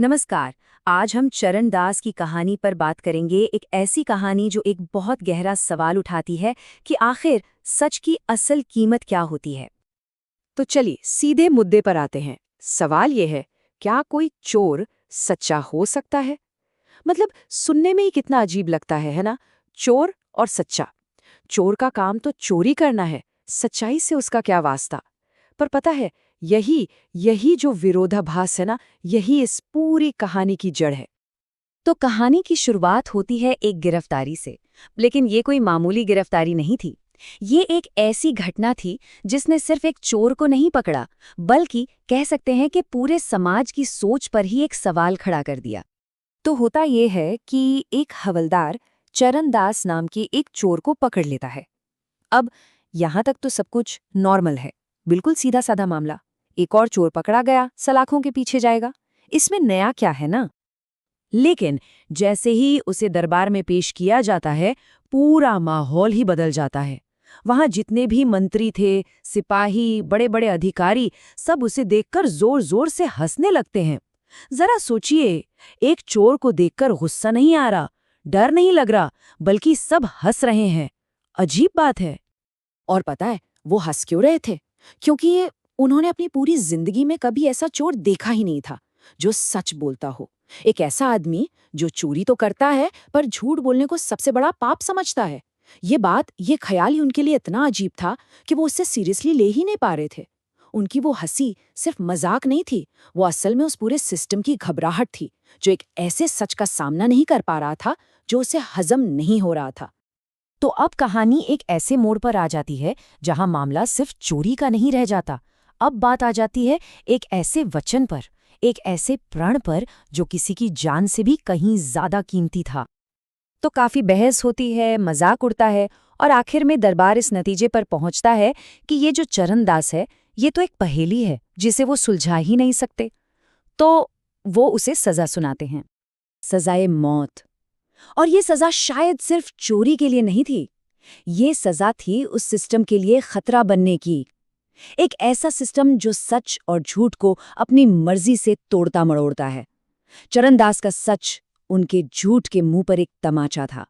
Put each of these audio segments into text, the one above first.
नमस्कार। आज हम चरण दास की कहानी पर बात करेंगे, एक ऐसी कहानी जो एक बहुत गहरा सवाल उठाती है कि आखिर सच की असल कीमत क्या होती है। तो चलिए सीधे मुद्दे पर आते हैं। सवाल ये है, क्या कोई चोर सच्चा हो सकता है? मतलब सुनने में ही कितना अजीब लगता है ना? चोर और सच्चा। चोर का काम तो चोरी करना है, सच्चाई से उसका क्या वास्ता? पर पता है, यही यही जो विरोधाभास है ना, यही इस पूरी कहानी की जड़ है। तो कहानी की शुरुआत होती है एक गिरफ्तारी से, लेकिन ये कोई मामूली गिरफ्तारी नहीं थी। ये एक ऐसी घटना थी जिसने सिर्फ एक चोर को नहीं पकड़ा, बल्कि कह सकते हैं कि पूरे समाज की सोच पर ही एक सवाल खड़ा कर दिया। तो होता ये है कि एक हवलदार चरण दास नाम के एक चोर को पकड़ लेता है। अब यहाँ तक तो सब कुछ नॉर्मल है, बिल्कुल सीधा साधा मामला। एक और चोर पकड़ा गया, सलाखों के पीछे जाएगा। इसमें नया क्या है ना? लेकिन जैसे ही उसे दरबार में पेश किया जाता है, पूरा माहौल ही बदल जाता है। वहां जितने भी मंत्री थे, सिपाही, बड़े बड़े अधिकारी, सब उसे देखकर जोर जोर से हंसने लगते हैं। जरा सोचिए, एक चोर को देखकर गुस्सा नहीं आ रहा, डर नहीं लग रहा, बल्कि सब हंस रहे हैं। अजीब बात है। और पता है वो हंस क्यों रहे थे? क्योंकि उन्होंने अपनी पूरी जिंदगी में कभी ऐसा चोर देखा ही नहीं था जो सच बोलता हो। एक ऐसा आदमी जो चोरी तो करता है पर झूठ बोलने को सबसे बड़ा पाप समझता है। ये ख्याल ही उनके लिए इतना अजीब था कि वो उससे सीरियसली ले ही नहीं पा रहे थे। उनकी वो हंसी सिर्फ मजाक नहीं थी, वो असल में उस पूरे सिस्टम की घबराहट थी, जो एक ऐसे सच का सामना नहीं कर पा रहा था जो उसे हजम नहीं हो रहा था। तो अब कहानी एक ऐसे मोड़ पर आ जाती है जहां मामला सिर्फ चोरी का नहीं रह जाता। अब बात आ जाती है एक ऐसे वचन पर, एक ऐसे प्रण पर जो किसी की जान से भी कहीं ज्यादा कीमती था। तो काफी बहस होती है, मजाक उड़ता है, और आखिर में दरबार इस नतीजे पर पहुंचता है कि ये जो चरण दास है, ये तो एक पहेली है जिसे वो सुलझा ही नहीं सकते। तो वो उसे सजा सुनाते हैं, सजाए मौत। और ये सजा शायद सिर्फ चोरी के लिए नहीं थी, ये सजा थी उस सिस्टम के लिए खतरा बनने की। एक ऐसा सिस्टम जो सच और झूठ को अपनी मर्जी से तोड़ता मरोड़ता है। चरणदास का सच उनके झूठ के मुंह पर एक तमाचा था,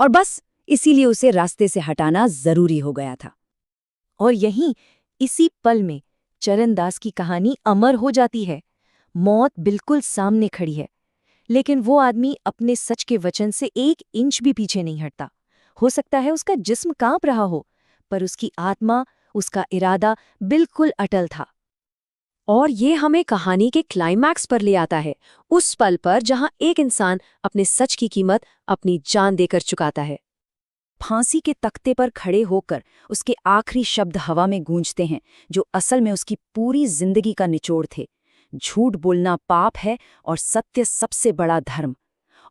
और बस इसीलिए उसे रास्ते से हटाना जरूरी हो गया था। और यहीं इसी पल में चरणदास की कहानी अमर हो जाती है। मौत बिल्कुल सामने खड़ी है, लेकिन वो आदमी अपने सच के वचन से 1 इंच भी पीछे नहीं हटता। हो सकता है उसका जिस्म कांप रहा हो, पर उसकी आत्मा, उसका इरादा बिल्कुल अटल था। और ये हमें कहानी के क्लाइमैक्स पर ले आता है, उस पल पर जहां एक इंसान अपने सच की कीमत अपनी जान देकर चुकाता है। फांसी के तख्ते पर खड़े होकर उसके आखिरी शब्द हवा में गूंजते हैं, जो असल में उसकी पूरी जिंदगी का निचोड़ थे। झूठ बोलना पाप है और सत्य सबसे बड़ा धर्म।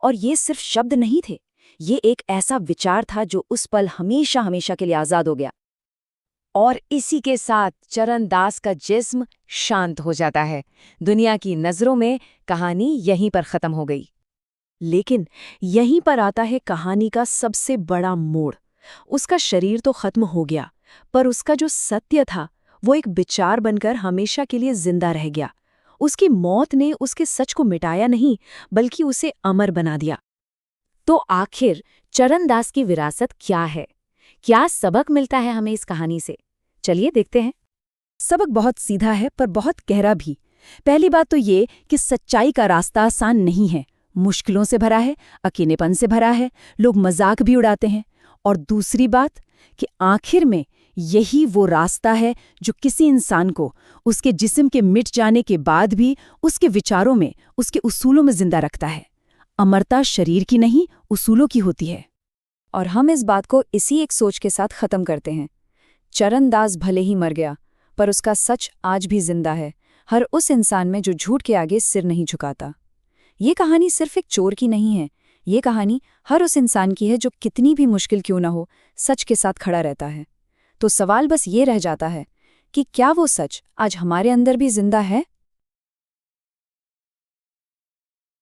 और ये सिर्फ शब्द नहीं थे, ये एक ऐसा विचार था जो उस पल हमेशा हमेशा के लिए आजाद हो गया। और इसी के साथ चरण दास का जिस्म शांत हो जाता है। दुनिया की नजरों में कहानी यहीं पर खत्म हो गई। लेकिन यहीं पर आता है कहानी का सबसे बड़ा मोड़। उसका शरीर तो खत्म हो गया, पर उसका जो सत्य था वो एक विचार बनकर हमेशा के लिए जिंदा रह गया। उसकी मौत ने उसके सच को मिटाया नहीं, बल्कि उसे अमर बना दिया। तो आखिर चरणदास की विरासत क्या है? क्या सबक मिलता है हमें इस कहानी से? चलिए देखते हैं। सबक बहुत सीधा है पर बहुत गहरा भी। पहली बात तो ये कि सच्चाई का रास्ता आसान नहीं है, मुश्किलों से भरा है, अकेलेपन से भरा है, लोग मजाक भी उड़ाते हैं। और दूसरी बात कि आखिर में यही वो रास्ता है जो किसी इंसान को उसके जिस्म के मिट जाने के बाद भी उसके विचारों में, उसके उसूलों में जिंदा रखता है। अमरता शरीर की नहीं, उसूलों की होती है। और हम इस बात को इसी एक सोच के साथ खत्म करते हैं। चरणदास भले ही मर गया, पर उसका सच आज भी जिंदा है, हर उस इंसान में जो झूठ के आगे सिर नहीं झुकाता। ये कहानी सिर्फ एक चोर की नहीं है, ये कहानी हर उस इंसान की है जो कितनी भी मुश्किल क्यों ना हो, सच के साथ खड़ा रहता है। तो सवाल बस ये रह जाता है कि क्या वो सच आज हमारे अंदर भी जिंदा है?